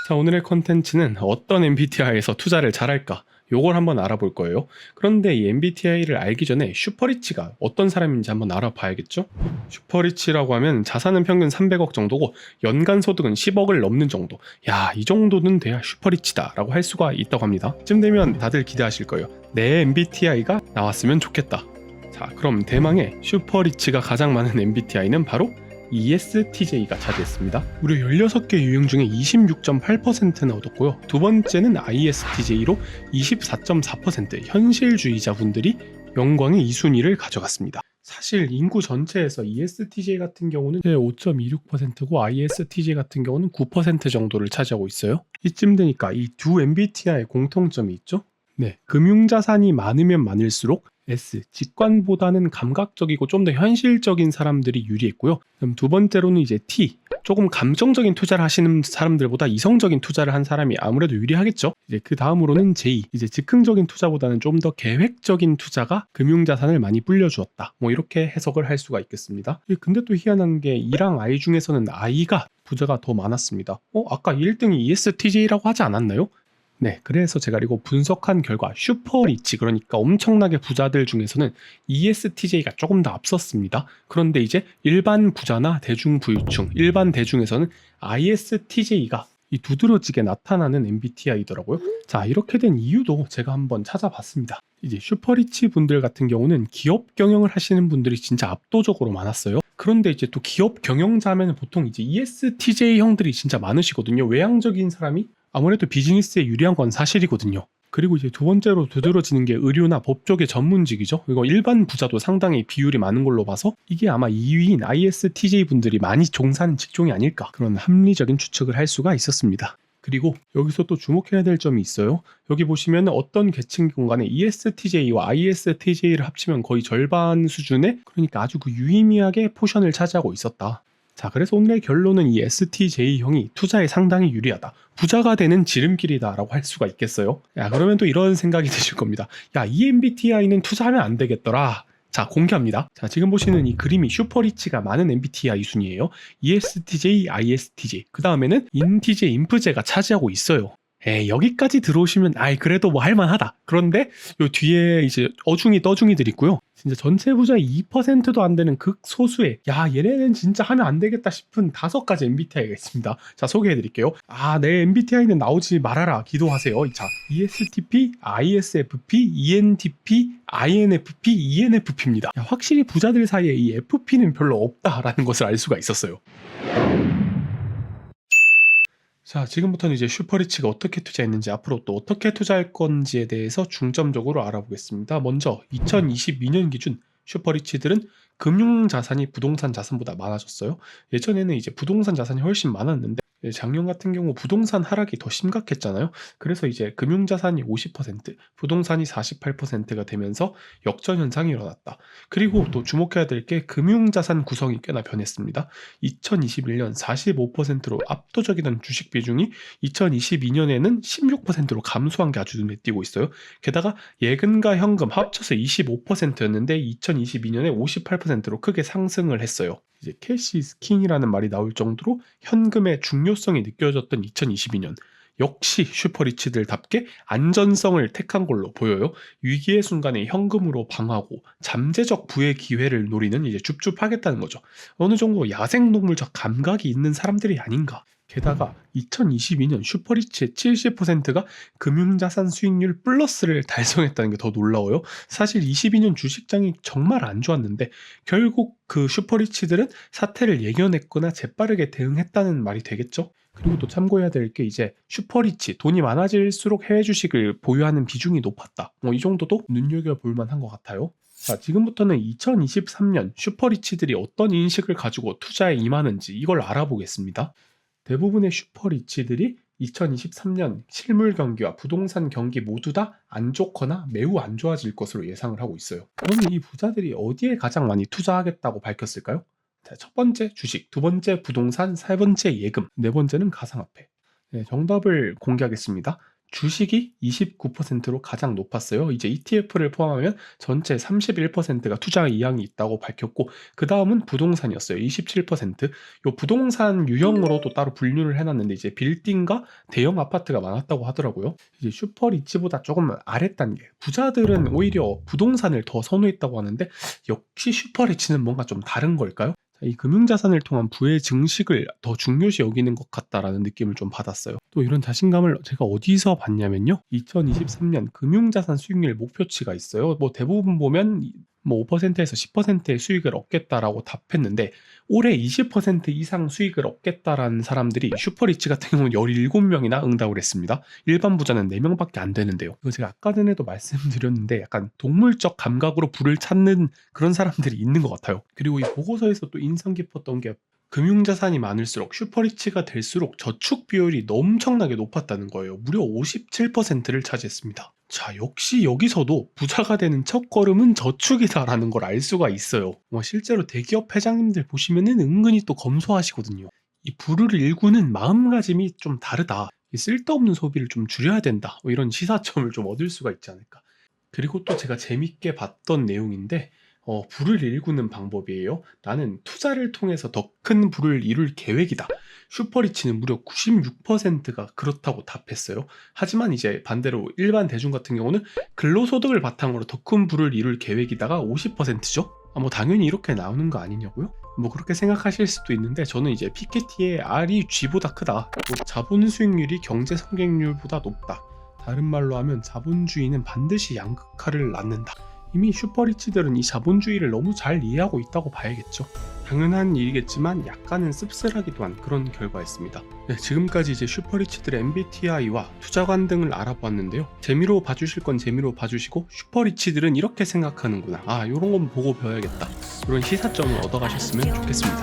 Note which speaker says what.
Speaker 1: 자, 오늘의 컨텐츠는 어떤 MBTI에서 투자를 잘할까? 요걸 한번 알아볼 거예요. 그런데 이 MBTI를 알기 전에 슈퍼리치가 어떤 사람인지 한번 알아봐야겠죠? 슈퍼리치라고 하면 자산은 평균 300억 정도고 연간 소득은 10억을 넘는 정도. 야, 이 정도는 돼야 슈퍼리치다 라고 할 수가 있다고 합니다. 쯤 되면 다들 기대하실 거예요. 내 MBTI가 나왔으면 좋겠다. 자, 그럼 대망의 슈퍼리치가 가장 많은 MBTI는 바로 ESTJ가 차지했습니다. 무려 16개 유형 중에 26.8%나 얻었고요. 두 번째는 ISTJ로 24.4%, 현실주의자분들이 영광의 2순위를 가져갔습니다. 사실 인구 전체에서 ESTJ 같은 경우는 5.26%고 ISTJ 같은 경우는 9% 정도를 차지하고 있어요. 이쯤 되니까 이 두 MBTI의 공통점이 있죠? 네, 금융자산이 많으면 많을수록 S, 직관보다는 감각적이고 좀 더 현실적인 사람들이 유리했고요. 그럼 두 번째로는 이제 T, 조금 감정적인 투자를 하시는 사람들보다 이성적인 투자를 한 사람이 아무래도 유리하겠죠. 이제 그 다음으로는 J, 이제 즉흥적인 투자보다는 좀 더 계획적인 투자가 금융자산을 많이 불려주었다. 뭐 이렇게 해석을 할 수가 있겠습니다. 근데 또 희한한 게 E랑 I 중에서는 I가 부자가 더 많았습니다. 아까 1등이 ESTJ라고 하지 않았나요? 네, 그래서 제가 이거 분석한 결과 슈퍼리치, 그러니까 엄청나게 부자들 중에서는 ESTJ가 조금 더 앞섰습니다. 그런데 이제 일반 부자나 대중부유층, 일반 대중에서는 ISTJ가 이 두드러지게 나타나는 MBTI더라고요. 자, 이렇게 된 이유도 제가 한번 찾아봤습니다. 이제 슈퍼리치 분들 같은 경우는 기업 경영을 하시는 분들이 진짜 압도적으로 많았어요. 그런데 이제 또 기업 경영자면 보통 이제 ESTJ 형들이 진짜 많으시거든요. 외향적인 사람이 아무래도 비즈니스에 유리한 건 사실이거든요. 그리고 이제 두 번째로 두드러지는 게 의료나 법 쪽의 전문직이죠. 이거 일반 부자도 상당히 비율이 많은 걸로 봐서 이게 아마 2위인 ISTJ 분들이 많이 종사하는 직종이 아닐까, 그런 합리적인 추측을 할 수가 있었습니다. 그리고 여기서 또 주목해야 될 점이 있어요. 여기 보시면 어떤 계층 간에 ESTJ와 ISTJ를 합치면 거의 절반 수준의, 그러니까 아주 그 유의미하게 포션을 차지하고 있었다. 자, 그래서 오늘의 결론은 이 STJ형이 투자에 상당히 유리하다. 부자가 되는 지름길이다 라고 할 수가 있겠어요. 야, 그러면 또 이런 생각이 드실 겁니다. 야, 이 MBTI는 투자하면 안 되겠더라. 자, 공개합니다. 자, 지금 보시는 이 그림이 슈퍼리치가 많은 MBTI 순이에요. ESTJ, ISTJ, 그 다음에는 INTJ, INFJ가 차지하고 있어요. 여기까지 들어오시면 그래도 뭐 할만하다. 그런데 요 뒤에 이제 어중이 떠중이들 있고요. 진짜 전체 부자의 2%도 안 되는 극소수의, 야, 얘네는 진짜 하면 안 되겠다 싶은 5가지 MBTI가 있습니다. 자, 소개해 드릴게요. 내 MBTI는 나오지 말아라 기도하세요. 자, ESTP, ISFP, ENTP, INFP, ENFP입니다. 확실히 부자들 사이에 이 FP는 별로 없다라는 것을 알 수가 있었어요. 자, 지금부터는 이제 슈퍼리치가 어떻게 투자했는지, 앞으로 또 어떻게 투자할 건지에 대해서 중점적으로 알아보겠습니다. 먼저 2022년 기준 슈퍼리치들은 금융자산이 부동산 자산보다 많아졌어요. 예전에는 이제 부동산 자산이 훨씬 많았는데 작년 같은 경우 부동산 하락이 더 심각했잖아요. 그래서 이제 금융자산이 50%, 부동산이 48%가 되면서 역전 현상이 일어났다. 그리고 또 주목해야 될 게 금융자산 구성이 꽤나 변했습니다. 2021년 45%로 압도적이던 주식 비중이 2022년에는 16%로 감소한 게 아주 눈에 띄고 있어요. 게다가 예금과 현금 합쳐서 25%였는데 2022년에 58%로 크게 상승을 했어요. 이제 캐시 is 킹이라는 말이 나올 정도로 현금의 중요성이 느껴졌던 2022년, 역시 슈퍼리치들답게 안전성을 택한 걸로 보여요. 위기의 순간에 현금으로 방하고 잠재적 부의 기회를 노리는, 이제 줍줍하겠다는 거죠. 어느 정도 야생동물적 감각이 있는 사람들이 아닌가. 게다가 2022년 슈퍼리치의 70%가 금융자산 수익률 플러스를 달성했다는 게 더 놀라워요. 사실 22년 주식장이 정말 안 좋았는데 결국 그 슈퍼리치들은 사태를 예견했거나 재빠르게 대응했다는 말이 되겠죠. 그리고 또 참고해야 될 게 이제 슈퍼리치, 돈이 많아질수록 해외 주식을 보유하는 비중이 높았다. 이 정도도 눈여겨볼 만한 것 같아요. 자, 지금부터는 2023년 슈퍼리치들이 어떤 인식을 가지고 투자에 임하는지 이걸 알아보겠습니다. 대부분의 슈퍼리치들이 2023년 실물 경기와 부동산 경기 모두 다 안 좋거나 매우 안 좋아질 것으로 예상을 하고 있어요. 그러면 이 부자들이 어디에 가장 많이 투자하겠다고 밝혔을까요? 자, 첫 번째 주식, 두 번째 부동산, 세 번째 예금, 네 번째는 가상화폐. 네, 정답을 공개하겠습니다. 주식이 29%로 가장 높았어요. 이제 ETF를 포함하면 전체 31%가 투자 의향이 있다고 밝혔고, 그 다음은 부동산이었어요. 27%. 요 부동산 유형으로도 따로 분류를 해놨는데 이제 빌딩과 대형 아파트가 많았다고 하더라고요. 이제 슈퍼리치보다 조금 아랫단계 부자들은 오히려 부동산을 더 선호했다고 하는데, 역시 슈퍼리치는 뭔가 좀 다른 걸까요? 이 금융자산을 통한 부의 증식을 더 중요시 여기는 것 같다라는 느낌을 좀 받았어요. 또 이런 자신감을 제가 어디서 봤냐면요. 2023년 금융자산 수익률 목표치가 있어요. 뭐 대부분 보면 뭐 5%에서 10%의 수익을 얻겠다라고 답했는데, 올해 20% 이상 수익을 얻겠다라는 사람들이 슈퍼리치 같은 경우는 17명이나 응답을 했습니다. 일반 부자는 4명밖에 안 되는데요. 이거 제가 아까 전에도 말씀드렸는데 약간 동물적 감각으로 부를 찾는 그런 사람들이 있는 것 같아요. 그리고 이 보고서에서 또 인상 깊었던 게, 금융자산이 많을수록 슈퍼리치가 될수록 저축 비율이 엄청나게 높았다는 거예요. 무려 57%를 차지했습니다. 자, 역시 여기서도 부자가 되는 첫걸음은 저축이다라는 걸 알 수가 있어요. 실제로 대기업 회장님들 보시면은 은근히 또 검소하시거든요. 이 부를 일구는 마음가짐이 좀 다르다. 이 쓸데없는 소비를 좀 줄여야 된다. 이런 시사점을 좀 얻을 수가 있지 않을까. 그리고 또 제가 재밌게 봤던 내용인데, 부를 일구는 방법이에요. 나는 투자를 통해서 더 큰 부를 이룰 계획이다. 슈퍼리치는 무려 96%가 그렇다고 답했어요. 하지만 이제 반대로 일반 대중 같은 경우는 근로소득을 바탕으로 더 큰 부를 이룰 계획이다가 50%죠. 뭐 당연히 이렇게 나오는 거 아니냐고요? 뭐 그렇게 생각하실 수도 있는데, 저는 이제 피케티의 R이 G보다 크다. 자본 수익률이 경제 성장률보다 높다. 다른 말로 하면 자본주의는 반드시 양극화를 낳는다. 이미 슈퍼리치들은 이 자본주의를 너무 잘 이해하고 있다고 봐야겠죠. 당연한 일이겠지만 약간은 씁쓸하기도 한 그런 결과였습니다. 네, 지금까지 이제 슈퍼리치들의 MBTI와 투자관 등을 알아보았는데요. 재미로 봐주실 건 재미로 봐주시고, 슈퍼리치들은 이렇게 생각하는구나, 요런 건 보고 배워야겠다, 이런 시사점을 얻어가셨으면 좋겠습니다.